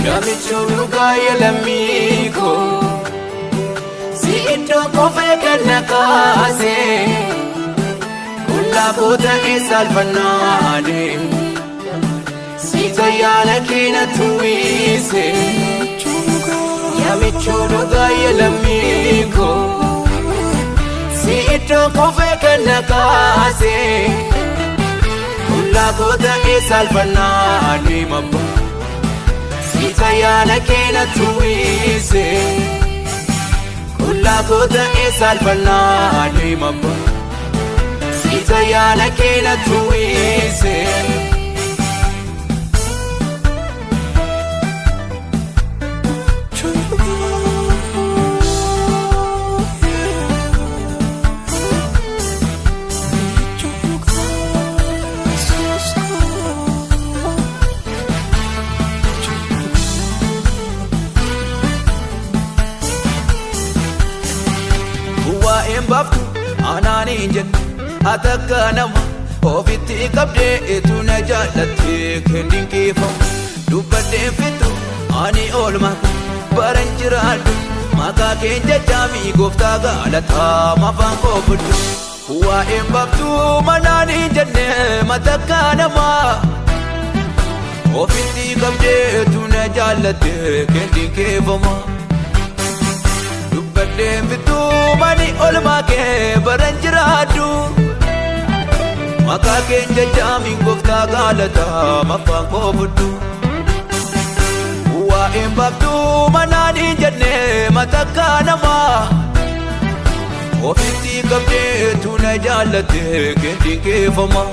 Yamichuru gaya lamiko Si iddo kofe kannakaase Kulla kota esalfannaade Si tayyana kina tuwise Yamichuru gaya lamiko Si iddo kofe kannakaase Kulla kota esalfannaade mabba Itayana kena tuwise Kulla kota esalfana adi mabba Itayana kena tuwise Embaftu anani injen ataka nama ofitti qabde etuna jalatte kendin kifam dubbadde fitu ani olma baran jiraadu maka kenja jami gofta galata mafan kofudu wa embaftu manani injen mataka nama ofitti qabde etuna jalatte kendin kifam Badem bitu mani olma ke baranjiradu Maka kenja jami gofta galata mafan kofudu Wa embabdu manani janne mataka nama Ofiti kabde tuna jalate kendin kefama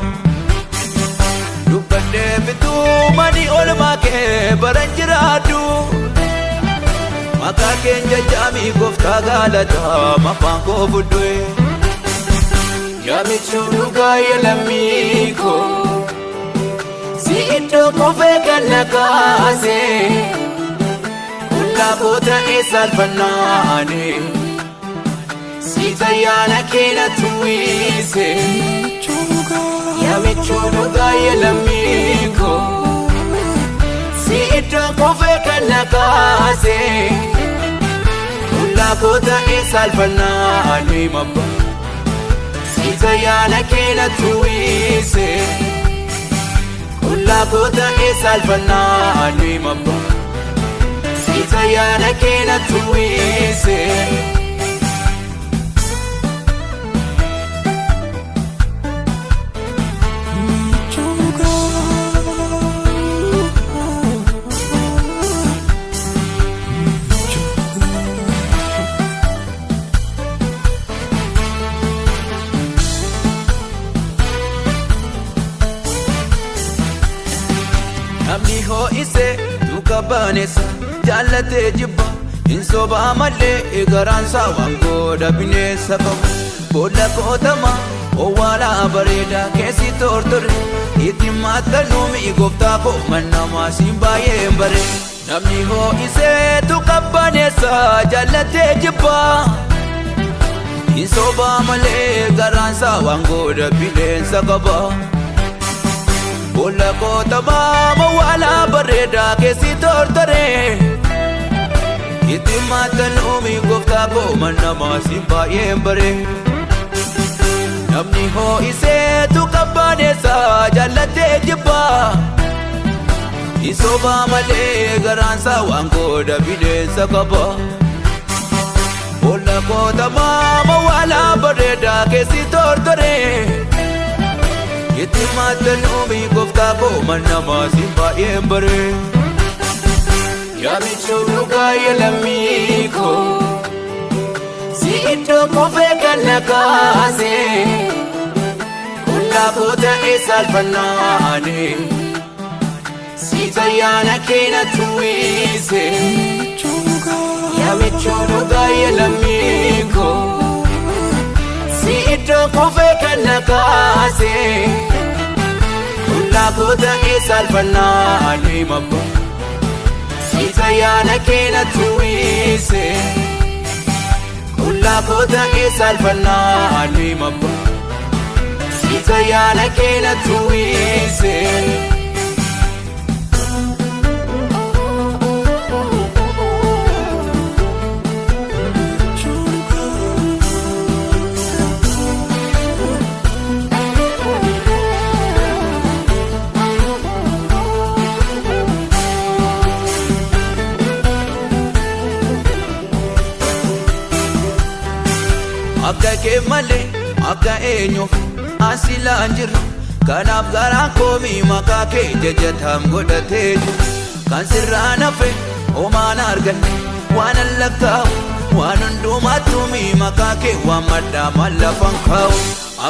Badem bitu mani olma ke baranjiradu Maka kenja jami gofta galata mafan kofudwe Yamichuru gaya lamiko Si iddo kofe kannakaase Kulla kota esalfannaane Si tayyana kena tuwise Yamichuru gaya lamiko Si iddo kofe kannakaase Kulla kota esalfannaane mabba Si tayyana kena tuwise Kulla kota esalfannaane mabba Si tayyana kena tuwise Namni ho'ise duuka baanessa jaallatee jibba hin soba malee garansa waan godha bineensa qabu boolla kootama owwaala bareeda keessi tortore itti maattanuumi gooftaa koo mannamaa siin baay'een bare namni ho'ise duuka baanessa jaallatee jibba hin soba malee garansa waan godha bineensa qaba Boolla kootama owwaala bareeda keessi tortore Itti maattanuumi gooftaa koo mannamaa siin baay'een bare Namni ho'isee duuka baanessa jaallatee jibba Hin soba malee garansa waan godha bineensa qaba Boolla kootama owwaala bareeda keessi tortore Itti maattanuumi gooftaa koo mannamaa siin baay'een bare Yamichuru gaya lamiko Si iddo kofe kannakaase Kulla kota esalfannaane Si tayyana kena tuwise Yamichuru gaya lamiko Si iddo kofe kannakaase Kulla kota esalfannaane mabba Si tayyana kena tuwise Kulla kota esalfannaane mabba Si tayyana kena tuwise akka kee malee akka eenyuuf asilaan jiru kanaaf garaan koomii maqaa kee jajatam godhatee jiru kan sirraa nafe homaan arganne waan allakkaa'u waan hundumaattumii maqaa kee waan maddaa mallafan kaa'u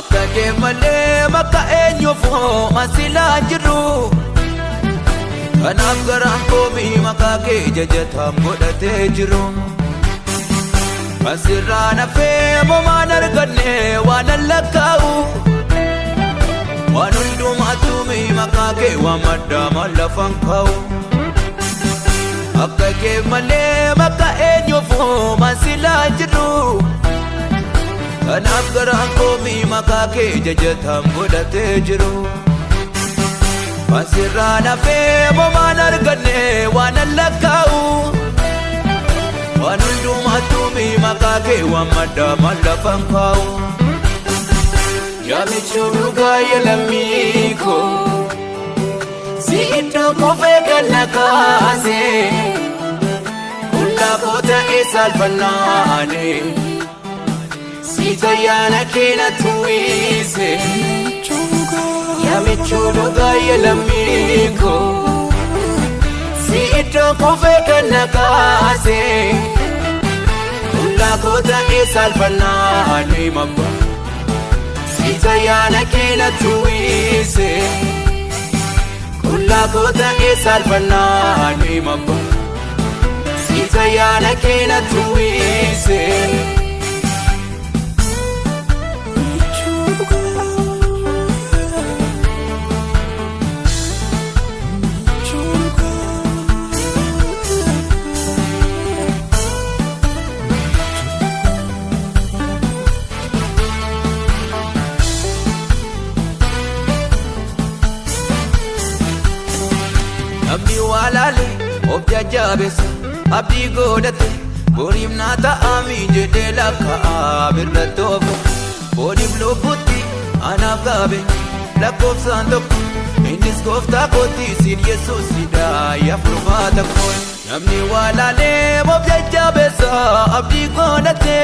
akka kee malee maqaa eenyuuf asilaan jiru kanaaf garaan koomii maqaa kee jajatam godhatee jiru kan sirraa nafee homaan arganne waan allakkaa'u waan hundumaattumii maqaa kee waan maddaa mallafan kaa'u akka kee malee maqaa eenyuuf asilaan jiru kanaaf garaan koomii maqaa kee jajatam godhatee jiru kan sirraa nafee homaan arganne waan allakkaa'u waan hundumaattumii maqaa kee waan maddaa mallafan kaa'u yaamichuu dhugaa lammii koo si iddoo kofee kan na kaase hullaa koo ta'ee saalfannaane si tayyaana kee na tuwise yaamichuu dhugaa lammii koo si iddoo kofee kan na kaase hullaa koo ta'ee saalfannaane mabba si tayyaana kee na tuwise hullaa koo ta'ee saalfannaane mabba si tayyaana kee na tuwise Namni walaale of jajjabeessa abdii godhate boriif naa ta'amii jedhee lakkaa'aa birratti of boriif lubbutti anaaf qabeenya lakkoofsaan tokko innis gooftaa kootii siin Yesuusidha yaa furmaata koo namni walaale of jajjabeessa abdii godhate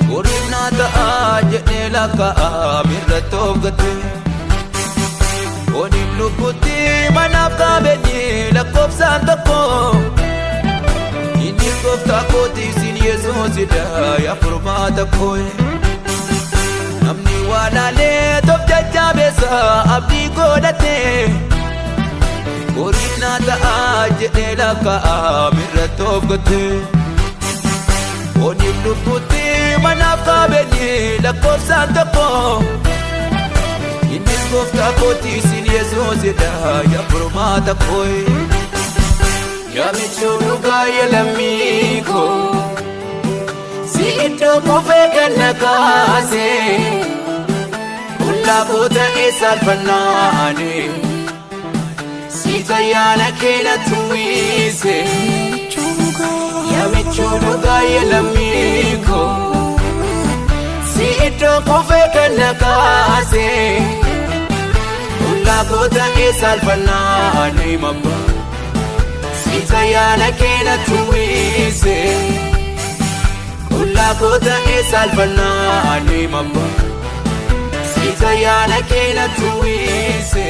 boriif naa ta'aa jedhee lakkaa'aa birratti of gate boriif lubbutti manaaf qabeenyi lakkoofsaan tokko inni gooftaa kootii siin Yesuusidha yaa furmaata koo namni walaalee of jajjabeessa abdii godhate boriif naa ta'aa jedhee lakkaa'aa birratti of gate boriif lubbutti manaaf qabeenyi lakkoofsaan tokko innis gooftaa kootii siin Yesuusidha yaa furmaata koo yaamichuu dhugaa lammii koo si iddoo kofee kan na kaase hullaa koo ta'ee saalfannaane si tayyaana kee na tuwise yaamichuu dhugaa lammii koo si iddoo kofee kan na kaase hullaa koo ta'ee saalfannaane mabba si tayyaana kee na tuwise hullaa koo ta'ee saalfannaane mabba si tayyaana kee na tuwise